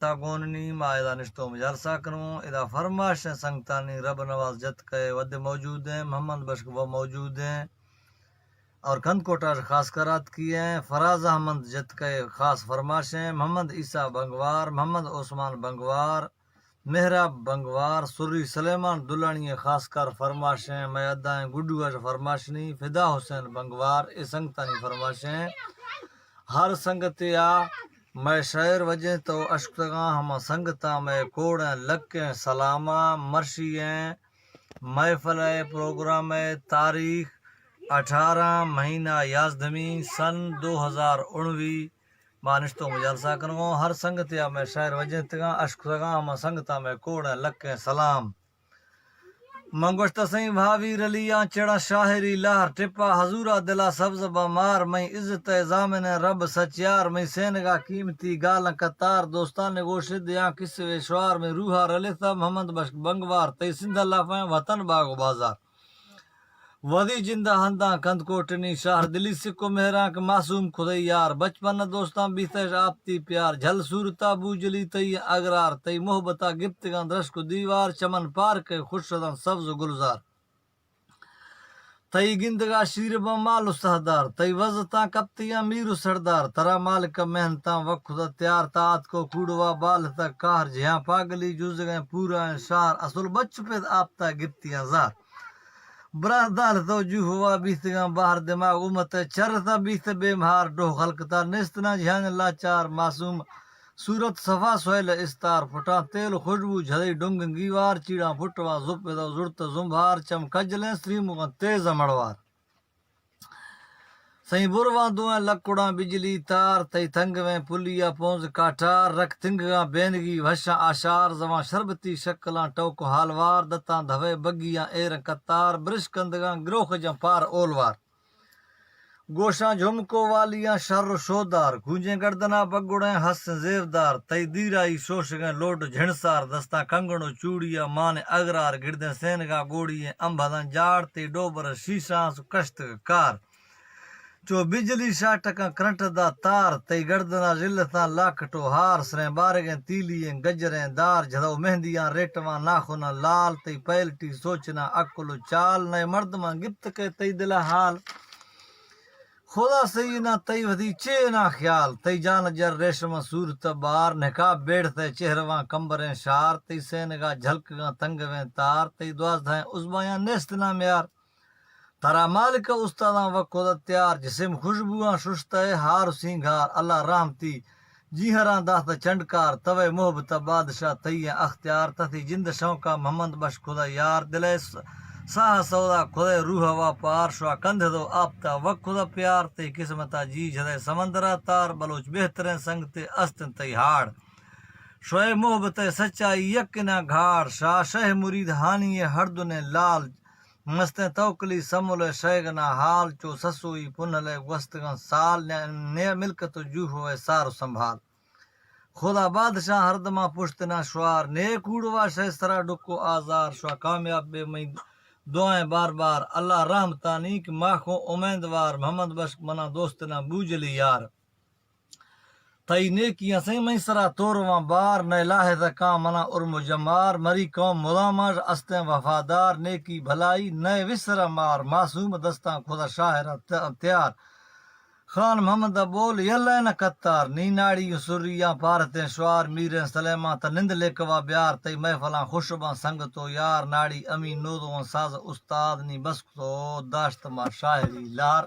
تاگوننی مائدہ نشتوں میں جلسہ کروں ادا فرماش سنگتانی رب نواز جت کے ود موجود ہیں محمد بشک وہ موجود ہیں اور کند کوٹا خاص کرات کی ہیں فراز احمد جت کے خاص فرماشیں محمد عیسیٰ بنگوار محمد عثمان بنگوار محراب بنگوار سری سلیمان دلانی خاص کر فرماشیں میں ادائیں گڈو فرماشنی فدا حسین بنگوار اے سنگتانی فرماشیں ہر سنگتیا میں شعر وجہ تو اشکتگاں ہم سنگتا میں کوڑیں لکیں سلامہ مرشییں محفل پروگرام تاریخ 18 مہینہ یازدمی سن 2019 مانشتوں میں جلسہ کروں ہر سنگتیا میں شعر وجہ تگاں اشکتگاں ہم سنگتا میں کوڑیں لکیں سلام منگوشتا سیں بھاوی رلیاں چڑا شاہری لہر ٹپا حضورہ دلا سبز بمار میں عزت زامن رب سچیار میں سینگا قیمتی گالاں کتار دوستان گوشد یاں کسوے شوار میں روحا رلیتا محمد بشک بنگوار تی سندھ اللہ فائیں وطن باغ و بازار ودی جندہ ہنداں کند کوٹنی شہر دلی سکو مہران کے معصوم خدای یار بچپن دوستان بیتش آپتی پیار جھل صورتا بوجلی تی اگرار تی محبتا گپتگاں درشک دیوار چمن پارک خوش شدن سبز و گلزار تی گندگا شیر بمال و سہدار تی وزتاں کپتیاں میر و سردار ترا مالک محنتاں وقت تیار تاعت کو کوڑوا بال تک کار جہاں پاگلی جوزگیں پورا شہر اصل بچ پید آپتا گپتیاں زار برادر تو جو ہوا بیتگاں باہر دماغ امت چرتا بیت بے مہار ڈو خلقتا نستنا جہان لاچار معصوم صورت صفا سویل استار پھٹا تیل خوشبو جھدی ڈنگ گیوار چیڑاں پھٹوا زپ دو زڑت زمبھار چم کجلیں سریمگاں تیز مڑوار سہیں برواں دوئیں لکڑاں بجلی تار تی تھنگویں پلیا پونز کاٹار رکھ تنگاں بینگی وشاں آشار زواں شربتی شکلاں ٹوک حالوار دتاں دھوے بگیاں ایر کتار برش کندگاں گروخ جاں پار اولوار گوشاں جھمکو والیاں شر و شودار گونجیں گردنا بگڑیں ہس زیودار تی دیرائی شوشگیں لوڈ جھنسار دستاں کنگڑو چوڑیا مان اگرار گردیں سینگاں گوڑییں امبھداں جاڑ تی ڈوبر شیشاں سو کشت کار چو بجلی شاٹکاں کرنٹ دا تار تی گردنا ذلتاں لاکھٹو ہار سریں بارگیں تیلییں گجریں دار جھدو مہندیاں ریٹواں ناخناں لال تی پیلٹی سوچنا عقل و چال نئے مردماں گپت کے تی دلا حال خدا سینا تی ودی چینا خیال تی جان جر ریشم صورت بار نکاب بیڑتے چہرواں کمبریں شار تی سینگاں جھلکگاں تنگویں تار تی دوازدہیں عزبایاں نیستنا میار ترا مالک استاداں وقت تیار جسم خوشبوآں ششتے ہار سینگھار اللہ رحمتی جیہراں داست چنڈکار توے محبت بادشاہ تیہ اختیار تتی جند شوقا محمد بش خدا یار دلے ساہ سودا خدے روح وا پار شوا کندھ دو آپتا وقت پیار تی قسمتا جی جھدے سمندرہ تار بلوچ بہترین سنگتے استن تی ہاڑ شوئے محبت سچائی یکنا گھاڑ شاہ شہ مرید ہانی ہردنے لال مستیں توکلی سمول شیگنا حال چو سسوئی پنلے گوستگاں سال نیا ملکت جو ہوئے سارو سنبھال خدا بادشاہ ہردماں پشتنا شوار نیک کوڑوا شہ سرا ڈکو آزار شوا کامیاب بے میں دعائیں بار بار اللہ رحمتانی کہ ماخو امیدوار محمد بشک منا دوستنا بوجلی یار تئی نیکیاں سے میں سرا تورواں بار نئے لاہد کام منا ارم و جمار مری قوم ملامر استیں وفادار نیکی بھلائی نئے وسرا مار معصوم دستاں خدا شاہرہ تیار خان محمد بول یلین کتار نی ناڑی سریاں پارتیں شوار میریں سلیمان تا نند لیکوا بیار تی محفلاں خوشباں سنگتو یار ناڑی امین نودواں ساز استاد نی بس تو داشت ما شاعری لار